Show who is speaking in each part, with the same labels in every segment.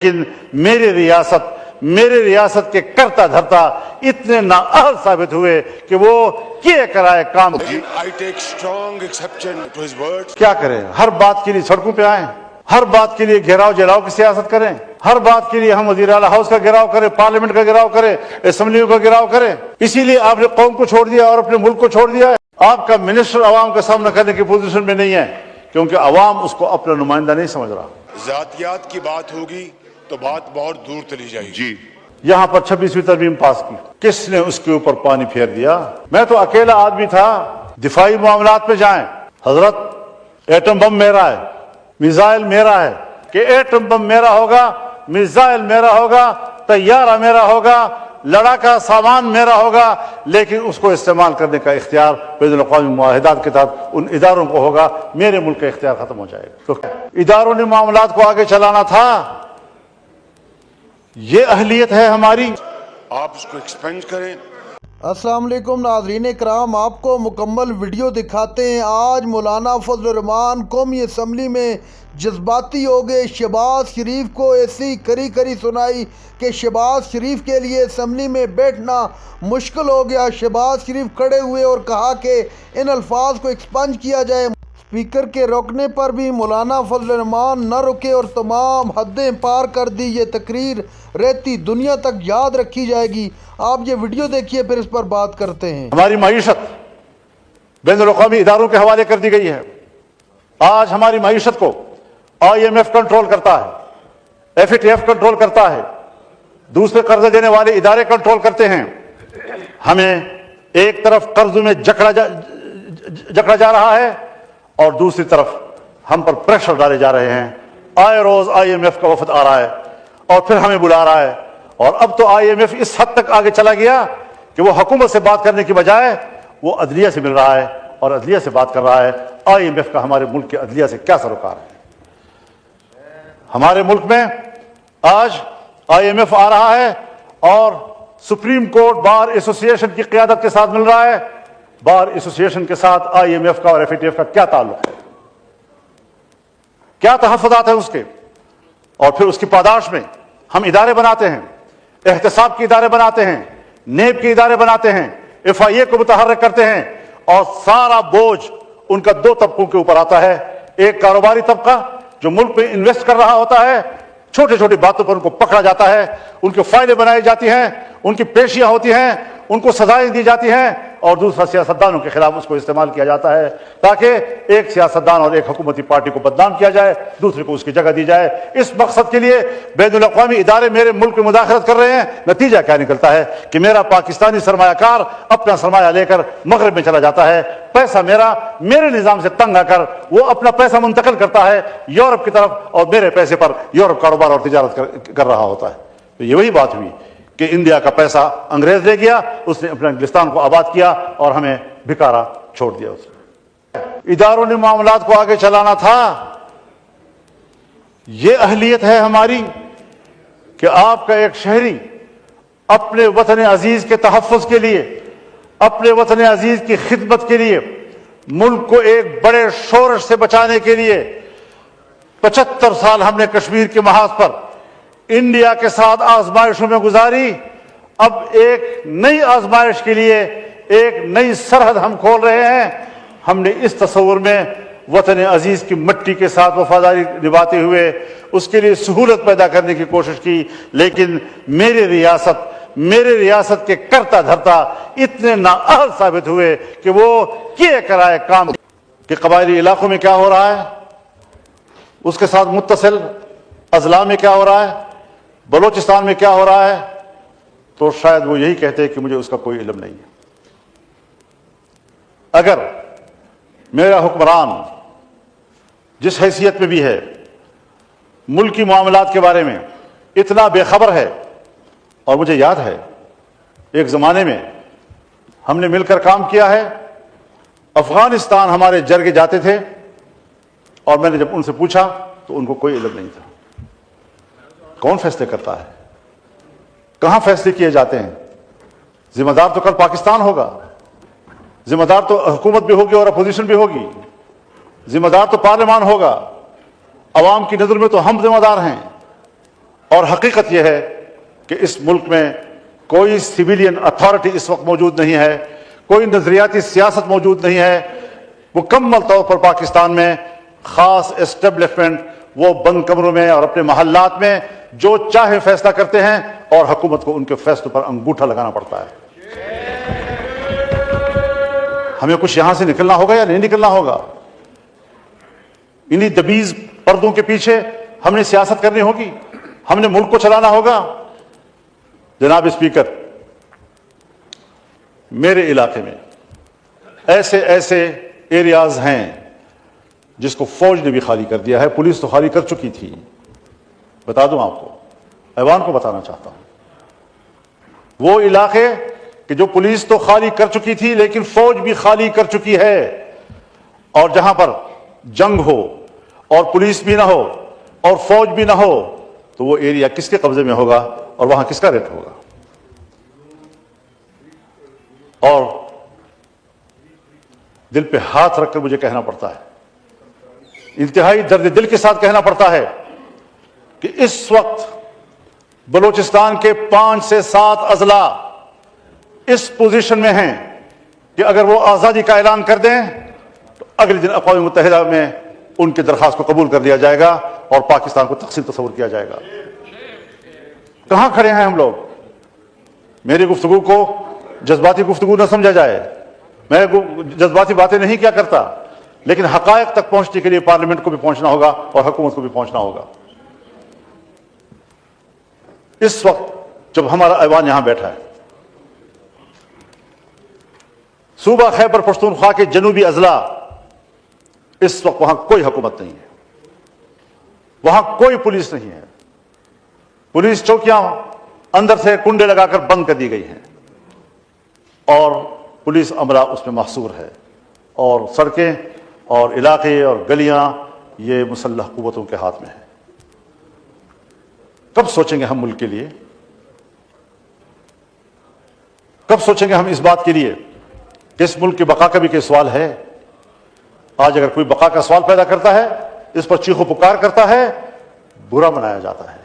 Speaker 1: لیکن میری ریاست کے کرتا دھرتا اتنے نااہل ثابت ہوئے کہ وہ کیے کرائے کام کیا کریں. ہر بات کے لیے سڑکوں پہ آئیں, ہر بات کے لیے گھیراؤ جلاؤ کی سیاست کریں, ہر بات کے لیے ہم وزیر اعلیٰ ہاؤس کا گھیراؤ کریں, پارلیمنٹ کا گھیراؤ کریں, اسمبلیوں کا گھیراؤ کریں. اسی لیے آپ نے قوم کو چھوڑ دیا اور اپنے ملک کو چھوڑ دیا ہے. آپ کا منسٹر عوام کا سامنا کرنے کی پوزیشن میں نہیں ہے کیونکہ عوام اس کو اپنا نمائندہ نہیں سمجھ رہا.
Speaker 2: ذاتیات کی بات ہوگی تو بات بہت دور چلی جائے گی.
Speaker 1: جی, یہاں پر 26ویں ترمیم پاس کی, کس نے اس کے اوپر پانی پھیر دیا؟ میں تو اکیلا آدمی تھا. دفاعی معاملات پہ جائیں, حضرت ایٹم بم میرا ہے, میزائل میرا ہے, کہ ایٹم بم میرا ہوگا, میزائل میرا ہوگا, طیارہ میرا ہوگا, لڑاکا سامان میرا ہوگا, لیکن اس کو استعمال کرنے کا اختیار بین الاقوامی معاہدات کے تحت ان اداروں کو ہوگا. میرے ملک کا اختیار ختم ہو جائے گا. تو اداروں نے معاملات کو آگے چلانا تھا. یہ اہلیت ہے ہماری.
Speaker 2: آپ اس کو ایکسپینڈ کریں.
Speaker 3: السلام علیکم ناظرین کرام, آپ کو مکمل ویڈیو دکھاتے ہیں. آج مولانا فضل الرحمان قومی اسمبلی میں جذباتی ہو گئے. شہباز شریف کو ایسی کری سنائی کہ شہباز شریف کے لیے اسمبلی میں بیٹھنا مشکل ہو گیا. شہباز شریف کھڑے ہوئے اور کہا کہ ان الفاظ کو ایکسپنج کیا جائے. اسپیکر کے روکنے پر بھی مولانا فضل الرحمان نہ رکے اور تمام حدیں پار کر دی. یہ تقریر رہتی دنیا تک یاد رکھی جائے گی. آپ یہ ویڈیو دیکھیے پھر اس پر بات کرتے ہیں.
Speaker 1: ہماری معیشت بین الاقوامی اداروں کے حوالے کر دی گئی ہے. آج ہماری معیشت کو IMF کنٹرول کرتا ہے, FATF کنٹرول کرتا ہے, دوسرے قرض دینے والے ادارے کنٹرول کرتے ہیں. ہمیں ایک طرف قرض میں جکڑا جا رہا ہے اور دوسری طرف ہم پر پریشر ڈالے جا رہے ہیں. آئے روز IMF کا وفد آ رہا ہے اور پھر ہمیں بلا رہا ہے. اور اب تو IMF اس حد تک آگے چلا گیا کہ وہ حکومت سے بات کرنے کی بجائے وہ عدلیہ سے مل رہا ہے اور عدلیہ سے بات کر رہا ہے. IMF کا ہمارے ملک کے عدلیہ سے کیا سروکار ہے؟ ہمارے ملک میں آج IMF آ رہا ہے اور سپریم کورٹ بار ایسوسی ایشن کی قیادت کے ساتھ مل رہا ہے. بار ایسوسی ایشن کے ساتھ IMF کا اور FATF کا کیا تعلق ہے؟ کیا تحفظات ہیں اس کے؟ اور پھر اس کی پاداش میں ہم ادارے بناتے ہیں, احتساب کے ادارے بناتے ہیں, نیب کے ادارے بناتے ہیں, FIA کو متحرک کرتے ہیں اور سارا بوجھ ان کا دو طبقوں کے اوپر آتا ہے. ایک کاروباری طبقہ جو ملک میں انویسٹ کر رہا ہوتا ہے, چھوٹی چھوٹی باتوں پر ان کو پکڑا جاتا ہے, ان کے فائدے بنائی جاتی ہیں, ان کی پیشیاں ہوتی ہیں, ان کو سزائیں دی جاتی ہیں, اور دوسرا سیاستدانوں کے خلاف اس کو استعمال کیا جاتا ہے تاکہ ایک سیاستدان اور ایک حکومتی پارٹی کو بدنام کیا جائے, دوسرے کو اس کی جگہ دی جائے. اس مقصد کے لیے بین الاقوامی ادارے میرے ملک میں مداخلت کر رہے ہیں. نتیجہ کیا نکلتا ہے کہ میرا پاکستانی سرمایہ کار اپنا سرمایہ لے کر مغرب میں چلا جاتا ہے. پیسہ میرے نظام سے تنگ آ کر وہ اپنا پیسہ منتقل کرتا ہے یورپ کی طرف اور میرے پیسے پر یورپ کاروبار اور تجارت کر رہا ہوتا ہے. تو یہ وہی بات ہوئی کہ انڈیا کا پیسہ انگریز لے گیا, اس نے اپنے انگلستان کو آباد کیا اور ہمیں بھکارا چھوڑ دیا. اس نے اداروں نے معاملات کو آگے چلانا تھا. یہ اہلیت ہے ہماری کہ آپ کا ایک شہری اپنے وطن عزیز کے تحفظ کے لیے, اپنے وطن عزیز کی خدمت کے لیے, ملک کو ایک بڑے شورش سے بچانے کے لیے 75 سال ہم نے کشمیر کے محاذ پر انڈیا کے ساتھ آزمائشوں میں گزاری. اب ایک نئی آزمائش کے لیے ایک نئی سرحد ہم کھول رہے ہیں. ہم نے اس تصور میں وطن عزیز کی مٹی کے ساتھ وفاداری نبھاتے ہوئے اس کے لیے سہولت پیدا کرنے کی کوشش کی. لیکن میری ریاست کے کرتا دھرتا اتنے نااہل ثابت ہوئے کہ وہ کیے کرائے کام. کہ قبائلی علاقوں میں کیا ہو رہا ہے, اس کے ساتھ متصل اضلاع میں کیا ہو رہا ہے, بلوچستان میں کیا ہو رہا ہے, تو شاید وہ یہی کہتے کہ مجھے اس کا کوئی علم نہیں ہے. اگر میرا حکمران جس حیثیت میں بھی ہے ملکی معاملات کے بارے میں اتنا بے خبر ہے, اور مجھے یاد ہے ایک زمانے میں ہم نے مل کر کام کیا ہے, افغانستان ہمارے جرگے جاتے تھے اور میں نے جب ان سے پوچھا تو ان کو کوئی علم نہیں تھا. کون فیصلے کرتا ہے, کہاں فیصلے کیے جاتے ہیں؟ ذمہ دار تو کل پاکستان ہوگا, ذمہ دار تو حکومت بھی ہوگی اور اپوزیشن بھی ہوگی, ذمہ دار تو پارلیمان ہوگا. عوام کی نظر میں تو ہم ذمہ دار ہیں. اور حقیقت یہ ہے کہ اس ملک میں کوئی سویلین اتھارٹی اس وقت موجود نہیں ہے, کوئی نظریاتی سیاست موجود نہیں ہے. مکمل طور پر پاکستان میں خاص اسٹیبلشمنٹ وہ بند کمروں میں اور اپنے محلات میں جو چاہے فیصلہ کرتے ہیں, اور حکومت کو ان کے فیصلوں پر انگوٹھا لگانا پڑتا ہے. ہمیں کچھ یہاں سے نکلنا ہوگا یا نہیں نکلنا ہوگا؟ انہی دبیز پردوں کے پیچھے ہم نے سیاست کرنی ہوگی, ہم نے ملک کو چلانا ہوگا. جناب اسپیکر, میرے علاقے میں ایسے ایریاز ہیں جس کو فوج نے بھی خالی کر دیا ہے, پولیس تو خالی کر چکی تھی. بتا دوں آپ کو, ایوان کو بتانا چاہتا ہوں, وہ علاقے کہ جو پولیس تو خالی کر چکی تھی لیکن فوج بھی خالی کر چکی ہے, اور جہاں پر جنگ ہو اور پولیس بھی نہ ہو اور فوج بھی نہ ہو تو وہ ایریا کس کے قبضے میں ہوگا اور وہاں کس کا ریٹ ہوگا؟ اور دل پہ ہاتھ رکھ کر مجھے کہنا پڑتا ہے, انتہائی درد دل کے ساتھ کہنا پڑتا ہے کہ اس وقت بلوچستان کے 5 سے 7 اضلاع اس پوزیشن میں ہیں کہ اگر وہ آزادی کا اعلان کر دیں تو اگلے دن اقوام متحدہ میں ان کی درخواست کو قبول کر لیا جائے گا اور پاکستان کو تقسیم تصور کیا جائے گا. کہاں کھڑے ہیں ہم لوگ؟ میری گفتگو کو جذباتی گفتگو نہ سمجھا جائے, میں جذباتی باتیں نہیں کیا کرتا, لیکن حقائق تک پہنچنے کے لیے پارلیمنٹ کو بھی پہنچنا ہوگا اور حکومت کو بھی پہنچنا ہوگا. اس وقت جب ہمارا ایوان یہاں بیٹھا ہے, صوبہ خیبر پختونخوا کے جنوبی اضلاع, اس وقت وہاں کوئی حکومت نہیں ہے, وہاں کوئی پولیس نہیں ہے. پولیس چوکیاں اندر سے کنڈے لگا کر بند کر دی گئی ہیں اور پولیس عملہ اس میں محصور ہے, اور سڑکیں اور علاقے اور گلیاں یہ مسلح قوتوں کے ہاتھ میں ہیں. کب سوچیں گے ہم ملک کے لیے؟ کب سوچیں گے ہم اس بات کے لیے کہ اس ملک کی بقا کا بھی کوئی سوال ہے؟ آج اگر کوئی بقا کا سوال پیدا کرتا ہے, اس پر چیخو پکار کرتا ہے, برا منایا جاتا ہے.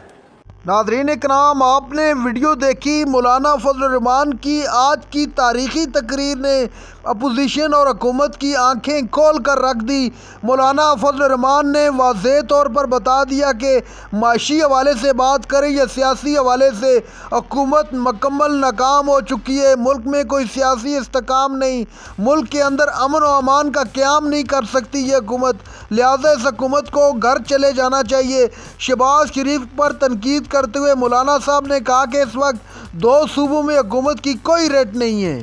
Speaker 3: ناظرین کرام, آپ نے ویڈیو دیکھی مولانا فضل الرحمان کی. آج کی تاریخی تقریر نے اپوزیشن اور حکومت کی آنکھیں کھول کر رکھ دی. مولانا فضل الرحمان نے واضح طور پر بتا دیا کہ معاشی حوالے سے بات کریں یا سیاسی حوالے سے, حکومت مکمل ناکام ہو چکی ہے. ملک میں کوئی سیاسی استحکام نہیں, ملک کے اندر امن و امان کا قیام نہیں کر سکتی یہ حکومت, لہٰذا اس حکومت کو گھر چلے جانا چاہیے. شہباز شریف پر تنقید کرتے ہوئے مولانا صاحب نے کہا کہ اس وقت 2 صوبوں میں حکومت کی کوئی ریٹ نہیں ہے.